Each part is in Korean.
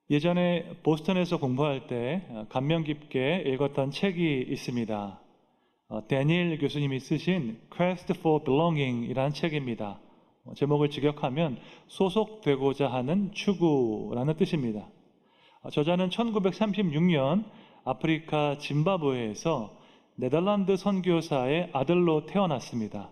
예전에 보스턴에서 공부할 때 감명 깊게 읽었던 책이 있습니다. 데니엘 교수님이 쓰신 Quest for Belonging이라는 책입니다. 제목을 직역하면 소속되고자 하는 추구라는 뜻입니다. 저자는 1936년 아프리카 짐바브웨에서 네덜란드 선교사의 아들로 태어났습니다.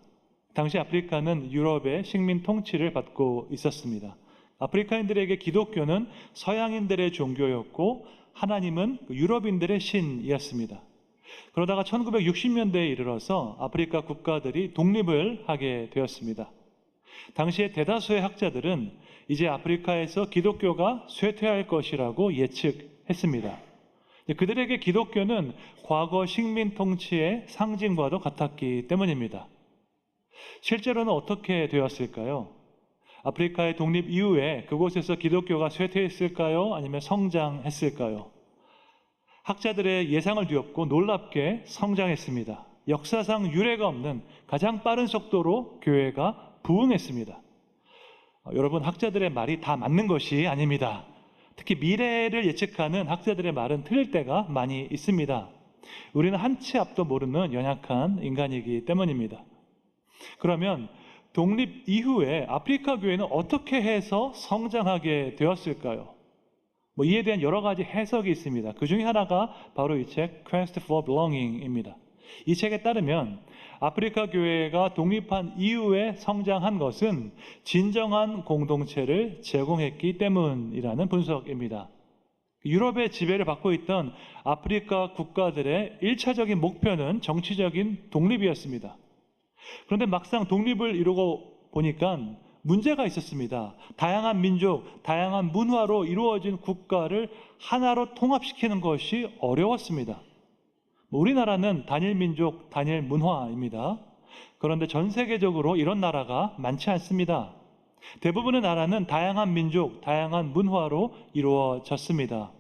당시 아프리카는 유럽의 식민 통치를 받고 있었습니다. 아프리카인들에게 기독교는 서양인들의 종교였고 하나님은 유럽인들의 신이었습니다. 그러다가 1960년대에 이르러서 아프리카 국가들이 독립을 하게 되었습니다. 당시에 대다수의 학자들은 이제 아프리카에서 기독교가 쇠퇴할 것이라고 예측했습니다. 그들에게 기독교는 과거 식민 통치의 상징과도 같았기 때문입니다. 실제로는 어떻게 되었을까요? 아프리카의 독립 이후에 그곳에서 기독교가 쇠퇴했을까요? 아니면 성장했을까요? 학자들의 예상을 뒤엎고 놀랍게 성장했습니다. 역사상 유례가 없는 가장 빠른 속도로 교회가 부흥했습니다. 여러분, 학자들의 말이 다 맞는 것이 아닙니다. 특히 미래를 예측하는 학자들의 말은 틀릴 때가 많이 있습니다. 우리는 한 치 앞도 모르는 연약한 인간이기 때문입니다. 그러면 독립 이후에 아프리카 교회는 어떻게 해서 성장하게 되었을까요? 이에 대한 여러 가지 해석이 있습니다. 그 중에 하나가 바로 이 책 Quest for Belonging입니다. 이 책에 따르면 아프리카 교회가 독립한 이후에 성장한 것은 진정한 공동체를 제공했기 때문이라는 분석입니다. 유럽의 지배를 받고 있던 아프리카 국가들의 1차적인 목표는 정치적인 독립이었습니다. 그런데 막상 독립을 이루고 보니까 문제가 있었습니다. 다양한 민족, 다양한 문화로 이루어진 국가를 하나로 통합시키는 것이 어려웠습니다. 우리나라는 단일 민족, 단일 문화입니다. 그런데 전 세계적으로 이런 나라가 많지 않습니다. 대부분의 나라는 다양한 민족, 다양한 문화로 이루어졌습니다.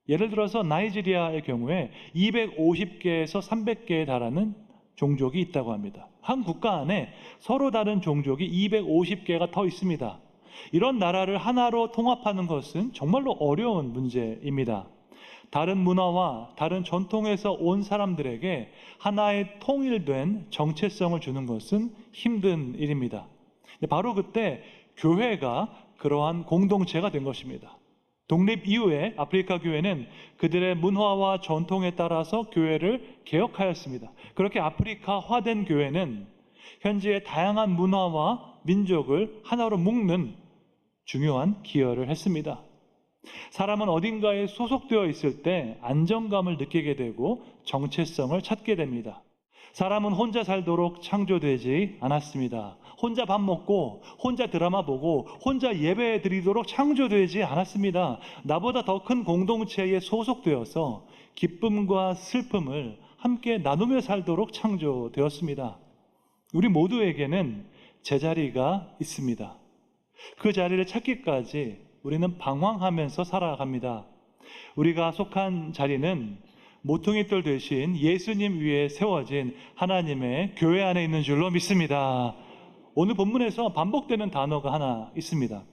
예를 들어서 나이지리아의 경우에 250개에서 300개에 달하는 종족이 있다고 합니다. 한 국가 안에 서로 다른 종족이 250개가 더 있습니다. 이런 나라를 하나로 통합하는 것은 정말로 어려운 문제입니다. 다른 문화와 다른 전통에서 온 사람들에게 하나의 통일된 정체성을 주는 것은 힘든 일입니다. 바로 그때 교회가 그러한 공동체가 된 것입니다. 독립 이후에 아프리카 교회는 그들의 문화와 전통에 따라서 교회를 개혁하였습니다. 그렇게 아프리카화된 교회는 현재의 다양한 문화와 민족을 하나로 묶는 중요한 기여를 했습니다. 사람은 어딘가에 소속되어 있을 때 안정감을 느끼게 되고 정체성을 찾게 됩니다. 사람은 혼자 살도록 창조되지 않았습니다. 혼자 밥 먹고 혼자 드라마 보고 혼자 예배 드리도록 창조되지 않았습니다. 나보다 더 큰 공동체에 소속되어서 기쁨과 슬픔을 함께 나누며 살도록 창조되었습니다. 우리 모두에게는 제자리가 있습니다. 그 자리를 찾기까지 우리는 방황하면서 살아갑니다. 우리가 속한 자리는 모퉁이돌 대신 예수님 위에 세워진 하나님의 교회 안에 있는 줄로 믿습니다. 오늘 본문에서 반복되는 단어가 하나 있습니다.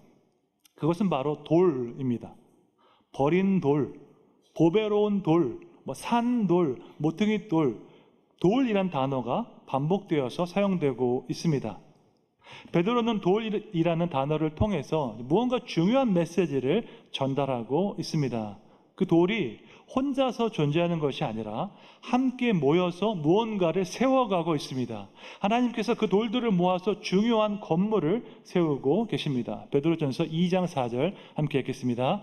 그것은 바로 돌입니다. 버린 돌, 보배로운 돌, 산돌, 모퉁이돌, 돌이란 단어가 반복되어서 사용되고 있습니다. 베드로는 돌이라는 단어를 통해서 무언가 중요한 메시지를 전달하고 있습니다. 그 돌이 혼자서 존재하는 것이 아니라 함께 모여서 무언가를 세워가고 있습니다. 하나님께서 그 돌들을 모아서 중요한 건물을 세우고 계십니다. 베드로전서 2장 4절 함께 읽겠습니다.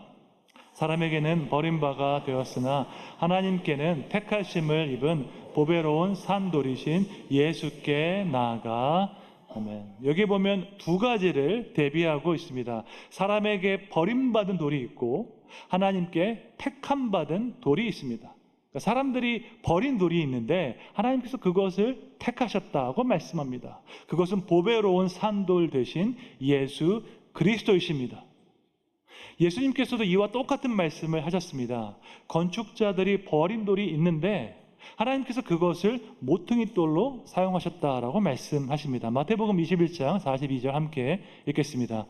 사람에게는 버림바가 되었으나 하나님께는 택하심을 입은 보배로운 산돌이신 예수께 나아가. 아멘. 여기 보면 두 가지를 대비하고 있습니다. 사람에게 버림받은 돌이 있고 하나님께 택함받은 돌이 있습니다. 그러니까 사람들이 버린 돌이 있는데 하나님께서 그것을 택하셨다고 말씀합니다. 그것은 보배로운 산돌 대신 예수 그리스도이십니다. 예수님께서도 이와 똑같은 말씀을 하셨습니다. 건축자들이 버린 돌이 있는데 하나님께서 그것을 모퉁이돌로 사용하셨다라고 말씀하십니다. 마태복음 21장 42절 함께 읽겠습니다.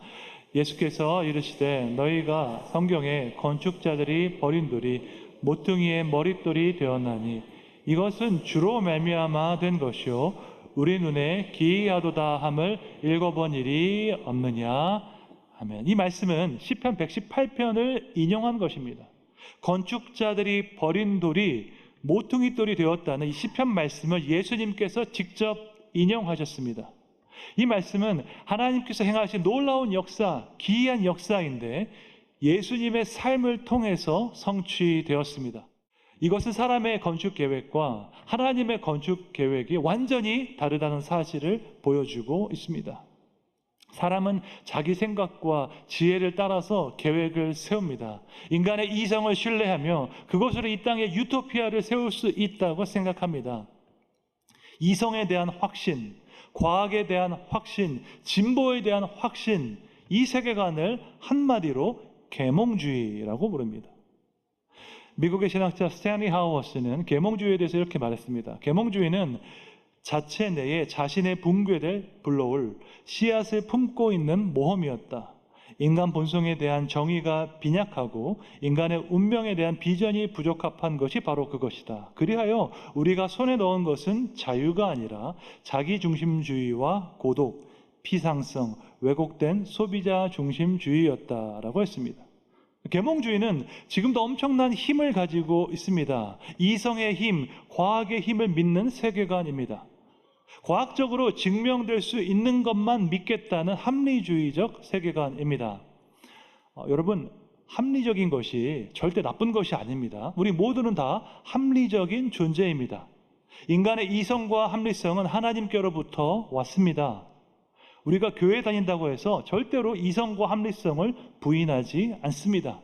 예수께서 이르시되 너희가 성경에 건축자들이 버린 돌이 모퉁이의 머릿돌이 되었나니 이것은 주로 말미암아 된 것이요 우리 눈에 기이하도다 함을 읽어본 일이 없느냐. 아멘. 이 말씀은 시편 118편을 인용한 것입니다. 건축자들이 버린 돌이 모퉁이 돌이 되었다는 이 시편 말씀을 예수님께서 직접 인용하셨습니다. 이 말씀은 하나님께서 행하신 놀라운 역사, 기이한 역사인데 예수님의 삶을 통해서 성취되었습니다. 이것은 사람의 건축 계획과 하나님의 건축 계획이 완전히 다르다는 사실을 보여주고 있습니다. 사람은 자기 생각과 지혜를 따라서 계획을 세웁니다. 인간의 이성을 신뢰하며 그것으로 이 땅에 유토피아를 세울 수 있다고 생각합니다. 이성에 대한 확신, 과학에 대한 확신, 진보에 대한 확신, 이 세계관을 한마디로 계몽주의라고 부릅니다. 미국의 신학자 스탠리 하워스는 계몽주의에 대해서 이렇게 말했습니다. 계몽주의는 자체 내에 자신의 붕괴를 불러올 씨앗을 품고 있는 모험이었다. 인간 본성에 대한 정의가 빈약하고 인간의 운명에 대한 비전이 부적합한 것이 바로 그것이다. 그리하여 우리가 손에 넣은 것은 자유가 아니라 자기중심주의와 고독, 피상성, 왜곡된 소비자 중심주의였다라고 했습니다. 계몽주의는 지금도 엄청난 힘을 가지고 있습니다. 이성의 힘, 과학의 힘을 믿는 세계관입니다. 과학적으로 증명될 수 있는 것만 믿겠다는 합리주의적 세계관입니다. 여러분, 합리적인 것이 절대 나쁜 것이 아닙니다. 우리 모두는 다 합리적인 존재입니다. 인간의 이성과 합리성은 하나님께로부터 왔습니다. 우리가 교회 다닌다고 해서 절대로 이성과 합리성을 부인하지 않습니다.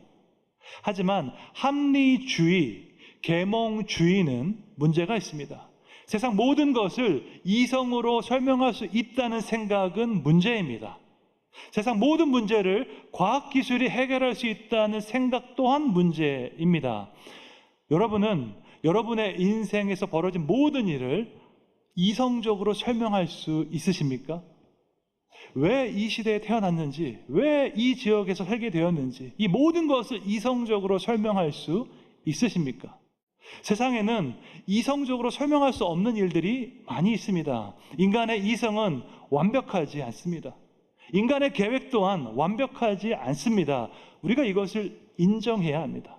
하지만 합리주의, 계몽주의는 문제가 있습니다. 세상 모든 것을 이성으로 설명할 수 있다는 생각은 문제입니다. 세상 모든 문제를 과학기술이 해결할 수 있다는 생각 또한 문제입니다. 여러분은 여러분의 인생에서 벌어진 모든 일을 이성적으로 설명할 수 있으십니까? 왜 이 시대에 태어났는지, 왜 이 지역에서 살게 되었는지, 이 모든 것을 이성적으로 설명할 수 있으십니까? 세상에는 이성적으로 설명할 수 없는 일들이 많이 있습니다. 인간의 이성은 완벽하지 않습니다. 인간의 계획 또한 완벽하지 않습니다. 우리가 이것을 인정해야 합니다.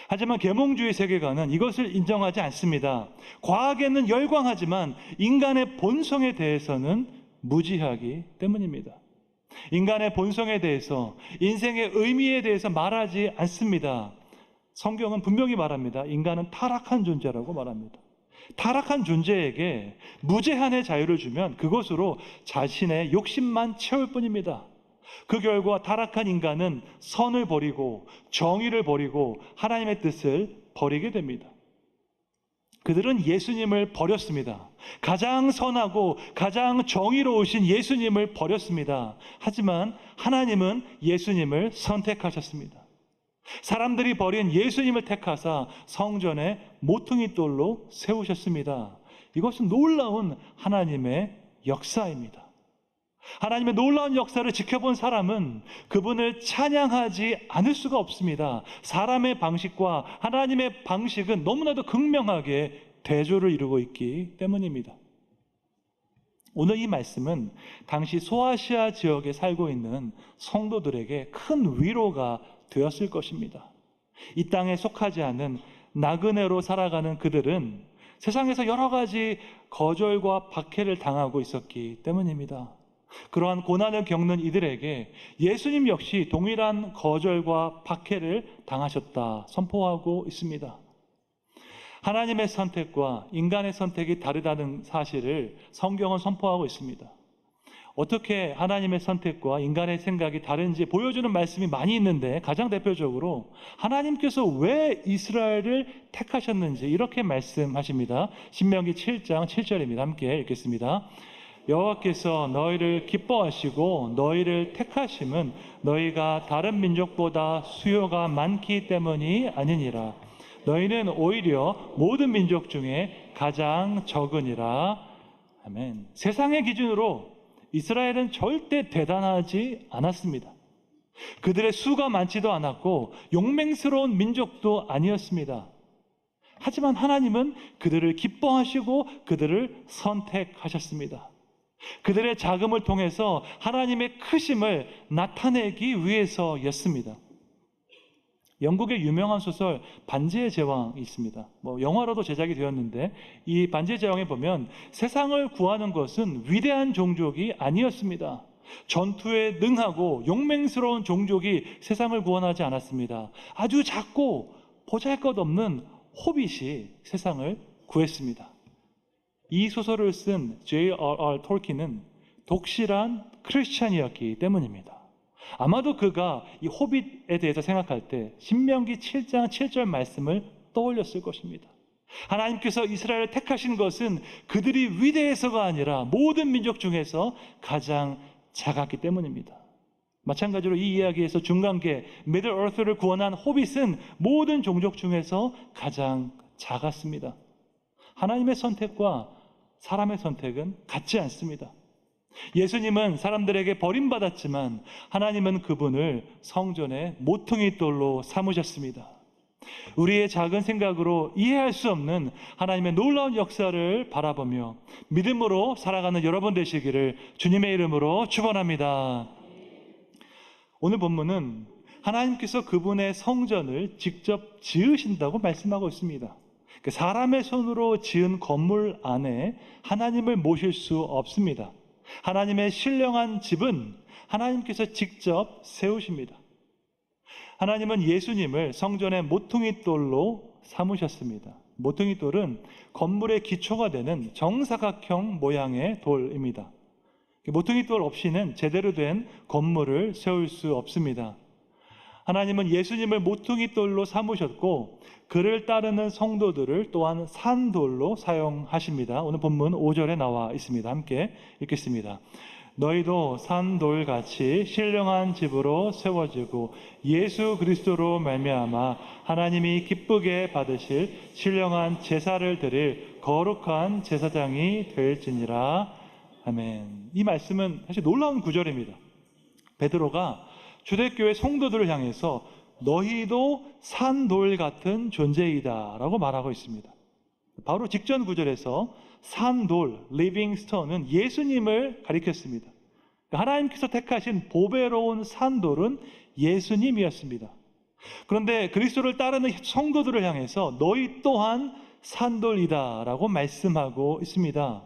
하지만 계몽주의 세계관은 이것을 인정하지 않습니다. 과학에는 열광하지만 인간의 본성에 대해서는 무지하기 때문입니다. 인간의 본성에 대해서, 인생의 의미에 대해서 말하지 않습니다. 성경은 분명히 말합니다. 인간은 타락한 존재라고 말합니다. 타락한 존재에게 무제한의 자유를 주면 그것으로 자신의 욕심만 채울 뿐입니다. 그 결과 타락한 인간은 선을 버리고 정의를 버리고 하나님의 뜻을 버리게 됩니다. 그들은 예수님을 버렸습니다. 가장 선하고 가장 정의로우신 예수님을 버렸습니다. 하지만 하나님은 예수님을 선택하셨습니다. 사람들이 버린 예수님을 택하사 성전에 모퉁이 돌로 세우셨습니다. 이것은 놀라운 하나님의 역사입니다. 하나님의 놀라운 역사를 지켜본 사람은 그분을 찬양하지 않을 수가 없습니다. 사람의 방식과 하나님의 방식은 너무나도 극명하게 대조를 이루고 있기 때문입니다. 오늘 이 말씀은 당시 소아시아 지역에 살고 있는 성도들에게 큰 위로가 되었을 것입니다. 이 땅에 속하지 않은 나그네로 살아가는 그들은 세상에서 여러 가지 거절과 박해를 당하고 있었기 때문입니다. 그러한 고난을 겪는 이들에게 예수님 역시 동일한 거절과 박해를 당하셨다 선포하고 있습니다. 하나님의 선택과 인간의 선택이 다르다는 사실을 성경은 선포하고 있습니다. 어떻게 하나님의 선택과 인간의 생각이 다른지 보여주는 말씀이 많이 있는데 가장 대표적으로 하나님께서 왜 이스라엘을 택하셨는지 이렇게 말씀하십니다. 신명기 7장 7절입니다. 함께 읽겠습니다. 여호와께서 너희를 기뻐하시고 너희를 택하심은 너희가 다른 민족보다 수요가 많기 때문이 아니니라. 너희는 오히려 모든 민족 중에 가장 적으니라. 아멘. 세상의 기준으로 이스라엘은 절대 대단하지 않았습니다. 그들의 수가 많지도 않았고 용맹스러운 민족도 아니었습니다. 하지만 하나님은 그들을 기뻐하시고 그들을 선택하셨습니다. 그들의 자금을 통해서 하나님의 크심을 나타내기 위해서였습니다. 영국의 유명한 소설 반지의 제왕이 있습니다. 영화로도 제작이 되었는데 이 반지의 제왕에 보면 세상을 구하는 것은 위대한 종족이 아니었습니다. 전투에 능하고 용맹스러운 종족이 세상을 구원하지 않았습니다. 아주 작고 보잘것없는 호빗이 세상을 구했습니다. 이 소설을 쓴 J.R.R. 톨킨은 독실한 크리스찬이었기 때문입니다. 아마도 그가 이 호빗에 대해서 생각할 때 신명기 7장 7절 말씀을 떠올렸을 것입니다. 하나님께서 이스라엘을 택하신 것은 그들이 위대해서가 아니라 모든 민족 중에서 가장 작았기 때문입니다. 마찬가지로 이 이야기에서 중간계 미들 어스를 구원한 호빗은 모든 종족 중에서 가장 작았습니다. 하나님의 선택과 사람의 선택은 같지 않습니다. 예수님은 사람들에게 버림받았지만 하나님은 그분을 성전의 모퉁이 돌로 삼으셨습니다. 우리의 작은 생각으로 이해할 수 없는 하나님의 놀라운 역사를 바라보며 믿음으로 살아가는 여러분 되시기를 주님의 이름으로 축원합니다. 오늘 본문은 하나님께서 그분의 성전을 직접 지으신다고 말씀하고 있습니다. 사람의 손으로 지은 건물 안에 하나님을 모실 수 없습니다. 하나님의 신령한 집은 하나님께서 직접 세우십니다. 하나님은 예수님을 성전의 모퉁이 돌로 삼으셨습니다. 모퉁이 돌은 건물의 기초가 되는 정사각형 모양의 돌입니다. 모퉁이 돌 없이는 제대로 된 건물을 세울 수 없습니다. 하나님은 예수님을 모퉁이 돌로 삼으셨고 그를 따르는 성도들을 또한 산돌로 사용하십니다. 오늘 본문 5절에 나와 있습니다. 함께 읽겠습니다. 너희도 산돌같이 신령한 집으로 세워지고 예수 그리스도로 말미암아 하나님이 기쁘게 받으실 신령한 제사를 드릴 거룩한 제사장이 될지니라. 아멘. 이 말씀은 사실 놀라운 구절입니다. 베드로가 초대교회 성도들을 향해서 너희도 산돌 같은 존재이다 라고 말하고 있습니다. 바로 직전 구절에서 산돌, 리빙 스톤은 예수님을 가리켰습니다. 하나님께서 택하신 보배로운 산돌은 예수님이었습니다. 그런데 그리스도를 따르는 성도들을 향해서 너희 또한 산돌이다 라고 말씀하고 있습니다.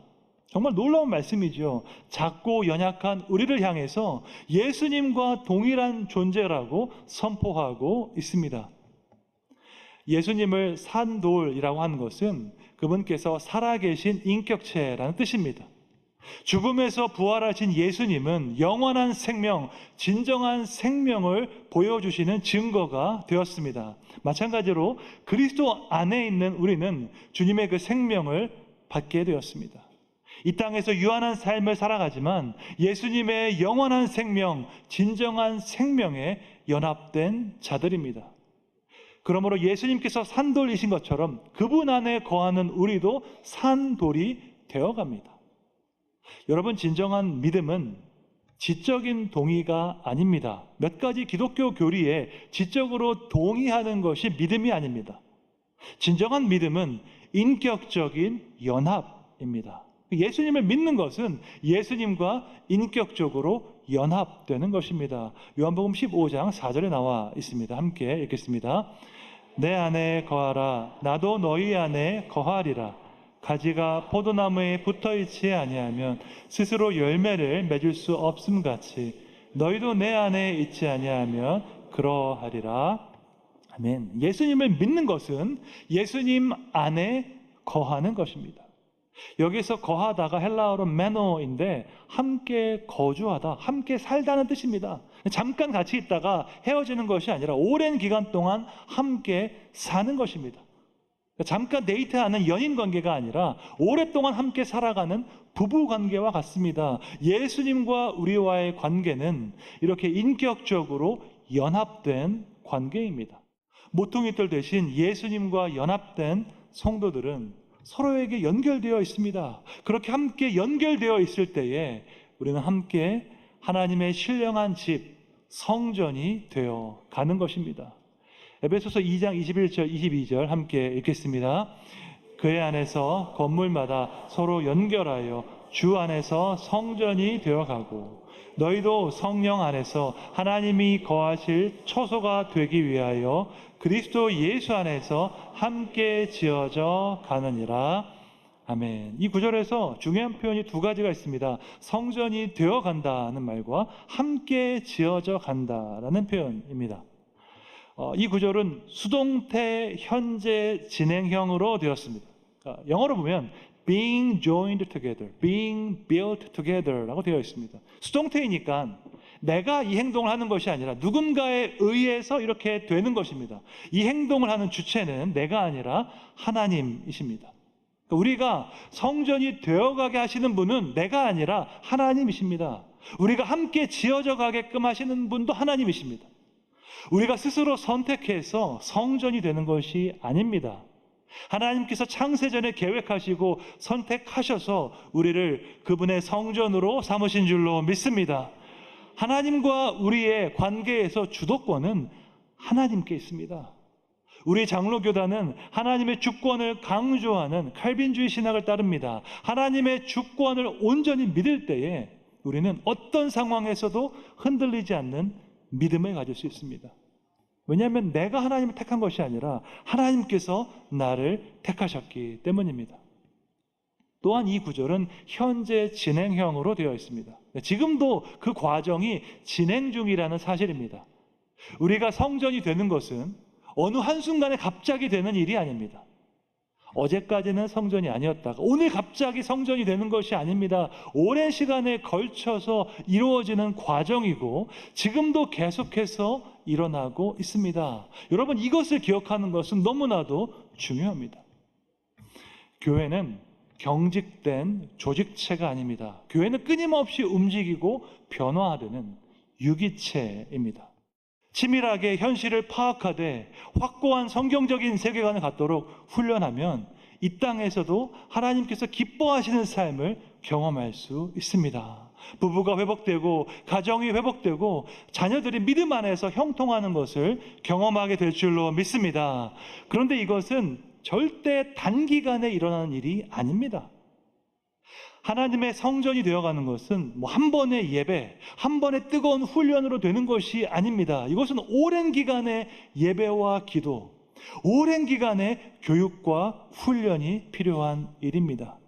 정말 놀라운 말씀이죠. 작고 연약한 우리를 향해서 예수님과 동일한 존재라고 선포하고 있습니다. 예수님을 산돌이라고 하는 것은 그분께서 살아계신 인격체라는 뜻입니다. 죽음에서 부활하신 예수님은 영원한 생명, 진정한 생명을 보여주시는 증거가 되었습니다. 마찬가지로 그리스도 안에 있는 우리는 주님의 그 생명을 받게 되었습니다. 이 땅에서 유한한 삶을 살아가지만 예수님의 영원한 생명, 진정한 생명에 연합된 자들입니다. 그러므로 예수님께서 산돌이신 것처럼 그분 안에 거하는 우리도 산돌이 되어갑니다. 여러분, 진정한 믿음은 지적인 동의가 아닙니다. 몇 가지 기독교 교리에 지적으로 동의하는 것이 믿음이 아닙니다. 진정한 믿음은 인격적인 연합입니다. 예수님을 믿는 것은 예수님과 인격적으로 연합되는 것입니다. 요한복음 15장 4절에 나와 있습니다. 함께 읽겠습니다. 내 안에 거하라. 나도 너희 안에 거하리라. 가지가 포도나무에 붙어있지 아니하면 스스로 열매를 맺을 수 없음 같이 너희도 내 안에 있지 아니하면 그러하리라. 아멘. 예수님을 믿는 것은 예수님 안에 거하는 것입니다. 여기서 거하다가 헬라어로 메노인데 함께 거주하다, 함께 살다는 뜻입니다. 잠깐 같이 있다가 헤어지는 것이 아니라 오랜 기간 동안 함께 사는 것입니다. 잠깐 데이트하는 연인 관계가 아니라 오랫동안 함께 살아가는 부부 관계와 같습니다. 예수님과 우리와의 관계는 이렇게 인격적으로 연합된 관계입니다. 모퉁이돌 대신 예수님과 연합된 성도들은 서로에게 연결되어 있습니다. 그렇게 함께 연결되어 있을 때에 우리는 함께 하나님의 신령한 집, 성전이 되어 가는 것입니다. 에베소서 2장 21절 22절 함께 읽겠습니다. 그의 안에서 건물마다 서로 연결하여 주 안에서 성전이 되어가고 너희도 성령 안에서 하나님이 거하실 처소가 되기 위하여 그리스도 예수 안에서 함께 지어져 가느니라. 아멘. 이 구절에서 중요한 표현이 두 가지가 있습니다. 성전이 되어간다는 말과 함께 지어져 간다라는 표현입니다. 이 구절은 수동태 현재 진행형으로 되었습니다. 영어로 보면 being joined together, being built together라고 되어 있습니다. 수동태이니까 내가 이 행동을 하는 것이 아니라 누군가에 의해서 이렇게 되는 것입니다. 이 행동을 하는 주체는 내가 아니라 하나님이십니다. 우리가 성전이 되어가게 하시는 분은 내가 아니라 하나님이십니다. 우리가 함께 지어져 가게끔 하시는 분도 하나님이십니다. 우리가 스스로 선택해서 성전이 되는 것이 아닙니다. 하나님께서 창세전에 계획하시고 선택하셔서 우리를 그분의 성전으로 삼으신 줄로 믿습니다. 하나님과 우리의 관계에서 주도권은 하나님께 있습니다. 우리 장로교단은 하나님의 주권을 강조하는 칼빈주의 신학을 따릅니다. 하나님의 주권을 온전히 믿을 때에 우리는 어떤 상황에서도 흔들리지 않는 믿음을 가질 수 있습니다. 왜냐하면 내가 하나님을 택한 것이 아니라 하나님께서 나를 택하셨기 때문입니다. 또한 이 구절은 현재 진행형으로 되어 있습니다. 지금도 그 과정이 진행 중이라는 사실입니다. 우리가 성전이 되는 것은 어느 한순간에 갑자기 되는 일이 아닙니다. 어제까지는 성전이 아니었다가 오늘 갑자기 성전이 되는 것이 아닙니다. 오랜 시간에 걸쳐서 이루어지는 과정이고 지금도 계속해서 일어나고 있습니다. 여러분, 이것을 기억하는 것은 너무나도 중요합니다. 교회는 경직된 조직체가 아닙니다. 교회는 끊임없이 움직이고 변화되는 유기체입니다. 치밀하게 현실을 파악하되 확고한 성경적인 세계관을 갖도록 훈련하면 이 땅에서도 하나님께서 기뻐하시는 삶을 경험할 수 있습니다. 부부가 회복되고 가정이 회복되고 자녀들이 믿음 안에서 형통하는 것을 경험하게 될 줄로 믿습니다. 그런데 이것은 절대 단기간에 일어나는 일이 아닙니다. 하나님의 성전이 되어가는 것은 한 번의 예배, 한 번의 뜨거운 훈련으로 되는 것이 아닙니다. 이것은 오랜 기간의 예배와 기도, 오랜 기간의 교육과 훈련이 필요한 일입니다.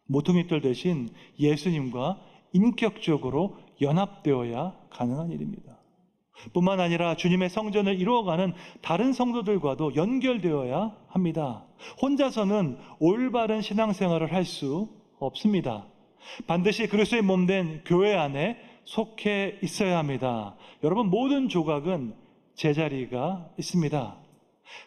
모퉁이돌 대신 예수님과 인격적으로 연합되어야 가능한 일입니다. 뿐만 아니라 주님의 성전을 이루어가는 다른 성도들과도 연결되어야 합니다. 혼자서는 올바른 신앙생활을 할 수 없습니다. 반드시 그리스도의 몸된 교회 안에 속해 있어야 합니다. 여러분, 모든 조각은 제자리가 있습니다.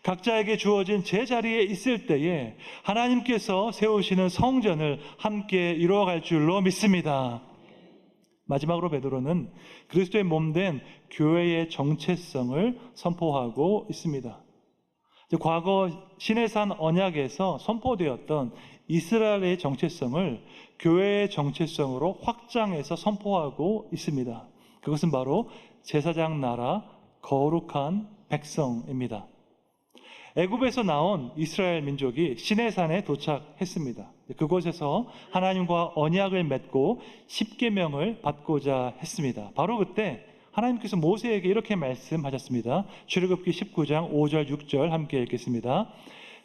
각자에게 주어진 제자리에 있을 때에 하나님께서 세우시는 성전을 함께 이루어갈 줄로 믿습니다. 마지막으로 베드로는 그리스도의 몸된 교회의 정체성을 선포하고 있습니다. 과거 시내산 언약에서 선포되었던 이스라엘의 정체성을 교회의 정체성으로 확장해서 선포하고 있습니다. 그것은 바로 제사장 나라, 거룩한 백성입니다. 애굽에서 나온 이스라엘 민족이 시내산에 도착했습니다. 그곳에서 하나님과 언약을 맺고 십계명을 받고자 했습니다. 바로 그때 하나님께서 모세에게 이렇게 말씀하셨습니다. 출애굽기 19장 5절 6절 함께 읽겠습니다.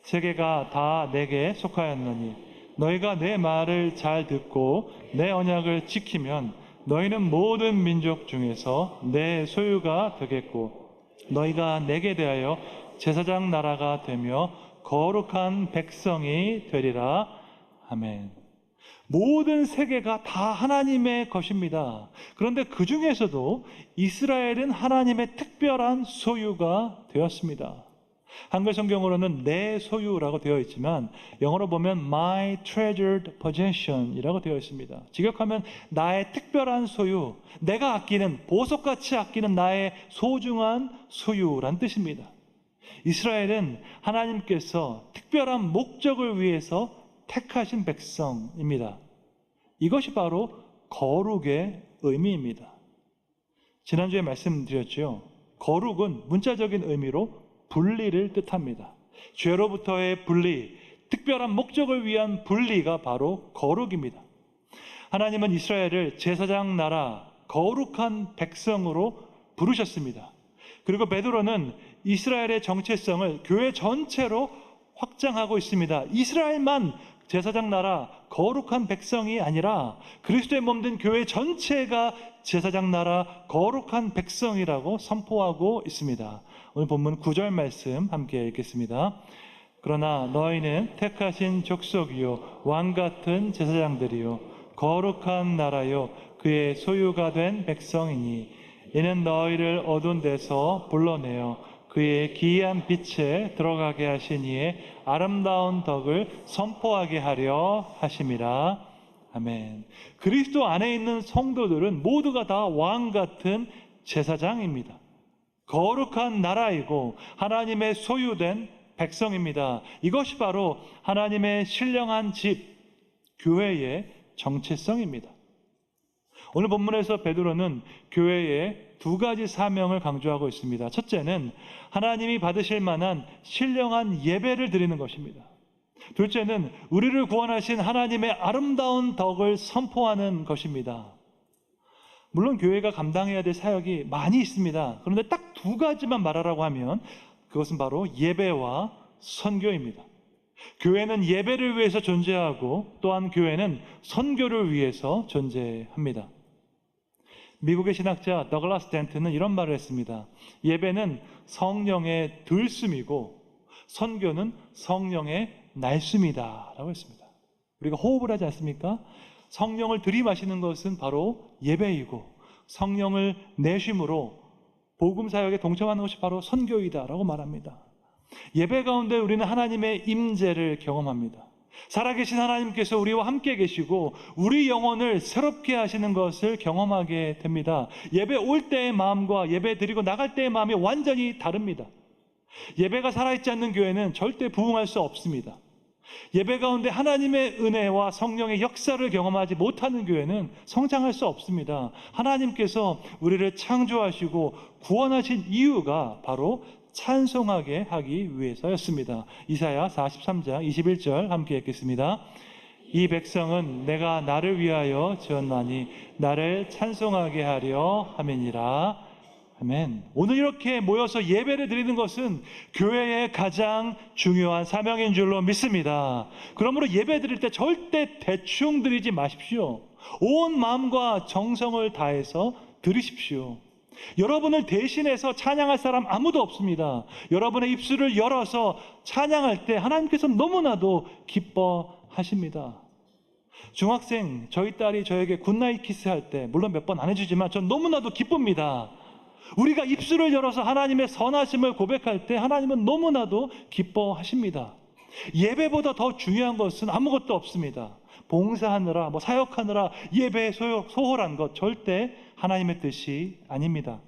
세계가 다 내게 속하였느니 너희가 내 말을 잘 듣고 내 언약을 지키면 너희는 모든 민족 중에서 내 소유가 되겠고 너희가 내게 대하여 제사장 나라가 되며 거룩한 백성이 되리라. 아멘. 모든 세계가 다 하나님의 것입니다. 그런데 그 중에서도 이스라엘은 하나님의 특별한 소유가 되었습니다. 한글 성경으로는 내 소유라고 되어 있지만 영어로 보면 my treasured possession 이라고 되어 있습니다. 직역하면 나의 특별한 소유, 내가 아끼는, 보석같이 아끼는 나의 소중한 소유란 뜻입니다. 이스라엘은 하나님께서 특별한 목적을 위해서 택하신 백성입니다. 이것이 바로 거룩의 의미입니다. 지난주에 말씀드렸죠. 거룩은 문자적인 의미로 분리를 뜻합니다. 죄로부터의 분리, 특별한 목적을 위한 분리가 바로 거룩입니다. 하나님은 이스라엘을 제사장 나라, 거룩한 백성으로 부르셨습니다. 그리고 베드로는 이스라엘의 정체성을 교회 전체로 확장하고 있습니다. 이스라엘만 제사장 나라, 거룩한 백성이 아니라 그리스도의 몸된 교회 전체가 제사장 나라, 거룩한 백성이라고 선포하고 있습니다. 오늘 본문 9절 말씀 함께 읽겠습니다. 그러나 너희는 택하신 족속이요 왕 같은 제사장들이요 거룩한 나라요 그의 소유가 된 백성이니 이는 너희를 어두운 데서 불러내어 그의 기이한 빛에 들어가게 하신 이의 아름다운 덕을 선포하게 하려 하심이라. 아멘. 그리스도 안에 있는 성도들은 모두가 다 왕 같은 제사장입니다. 거룩한 나라이고 하나님의 소유된 백성입니다. 이것이 바로 하나님의 신령한 집, 교회의 정체성입니다. 오늘 본문에서 베드로는 교회의 두 가지 사명을 강조하고 있습니다. 첫째는 하나님이 받으실 만한 신령한 예배를 드리는 것입니다. 둘째는 우리를 구원하신 하나님의 아름다운 덕을 선포하는 것입니다. 물론 교회가 감당해야 될 사역이 많이 있습니다. 그런데 딱 두 가지만 말하라고 하면 그것은 바로 예배와 선교입니다. 교회는 예배를 위해서 존재하고 또한 교회는 선교를 위해서 존재합니다. 미국의 신학자 더글라스 덴트는 이런 말을 했습니다. 예배는 성령의 들숨이고 선교는 성령의 날숨이다 라고 했습니다. 우리가 호흡을 하지 않습니까? 성령을 들이마시는 것은 바로 예배이고 성령을 내쉼으로 복음 사역에 동참하는 것이 바로 선교이다 라고 말합니다. 예배 가운데 우리는 하나님의 임재를 경험합니다. 살아계신 하나님께서 우리와 함께 계시고 우리 영혼을 새롭게 하시는 것을 경험하게 됩니다. 예배 올 때의 마음과 예배 드리고 나갈 때의 마음이 완전히 다릅니다. 예배가 살아있지 않는 교회는 절대 부흥할 수 없습니다. 예배 가운데 하나님의 은혜와 성령의 역사를 경험하지 못하는 교회는 성장할 수 없습니다. 하나님께서 우리를 창조하시고 구원하신 이유가 바로 찬송하게 하기 위해서였습니다. 이사야 43장 21절 함께 읽겠습니다. 이 백성은 내가 나를 위하여 지었나니 나를 찬송하게 하려 함이니라. 아멘. 오늘 이렇게 모여서 예배를 드리는 것은 교회의 가장 중요한 사명인 줄로 믿습니다. 그러므로 예배 드릴 때 절대 대충 드리지 마십시오. 온 마음과 정성을 다해서 드리십시오. 여러분을 대신해서 찬양할 사람 아무도 없습니다. 여러분의 입술을 열어서 찬양할 때 하나님께서 너무나도 기뻐하십니다. 중학생 저희 딸이 저에게 굿나잇 키스할 때 물론 몇 번 안 해주지만 전 너무나도 기쁩니다. 우리가 입술을 열어서 하나님의 선하심을 고백할 때 하나님은 너무나도 기뻐하십니다. 예배보다 더 중요한 것은 아무것도 없습니다. 봉사하느라 사역하느라 예배에 소홀한 것 절대 하나님의 뜻이 아닙니다.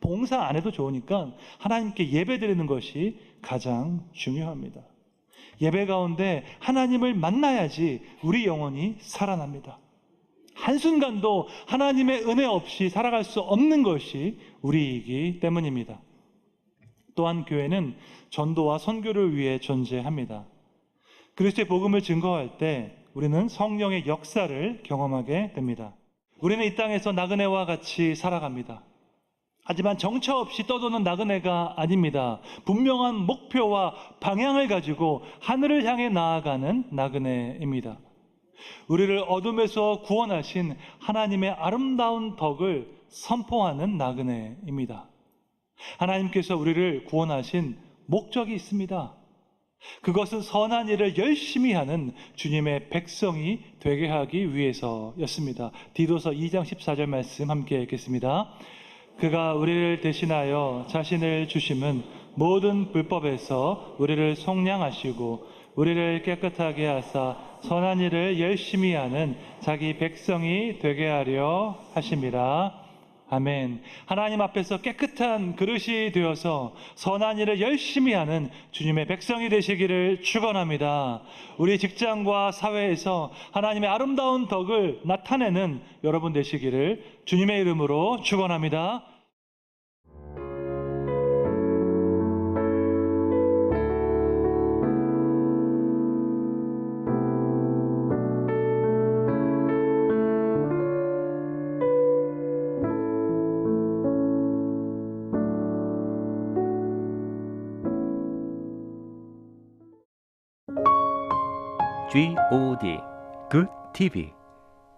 봉사 안 해도 좋으니까 하나님께 예배 드리는 것이 가장 중요합니다. 예배 가운데 하나님을 만나야지 우리 영혼이 살아납니다. 한순간도 하나님의 은혜 없이 살아갈 수 없는 것이 우리이기 때문입니다. 또한 교회는 전도와 선교를 위해 존재합니다. 그리스도의 복음을 증거할 때 우리는 성령의 역사를 경험하게 됩니다. 우리는 이 땅에서 나그네와 같이 살아갑니다. 하지만 정처 없이 떠도는 나그네가 아닙니다. 분명한 목표와 방향을 가지고 하늘을 향해 나아가는 나그네입니다. 우리를 어둠에서 구원하신 하나님의 아름다운 덕을 선포하는 나그네입니다. 하나님께서 우리를 구원하신 목적이 있습니다. 그것은 선한 일을 열심히 하는 주님의 백성이 되게 하기 위해서였습니다. 디도서 2장 14절 말씀 함께 읽겠습니다. 그가 우리를 대신하여 자신을 주심은 모든 불법에서 우리를 속량하시고 우리를 깨끗하게 하사 선한 일을 열심히 하는 자기 백성이 되게 하려 하심이라. 아멘. 하나님 앞에서 깨끗한 그릇이 되어서 선한 일을 열심히 하는 주님의 백성이 되시기를 축원합니다. 우리 직장과 사회에서 하나님의 아름다운 덕을 나타내는 여러분 되시기를 주님의 이름으로 축원합니다. GOD Good TV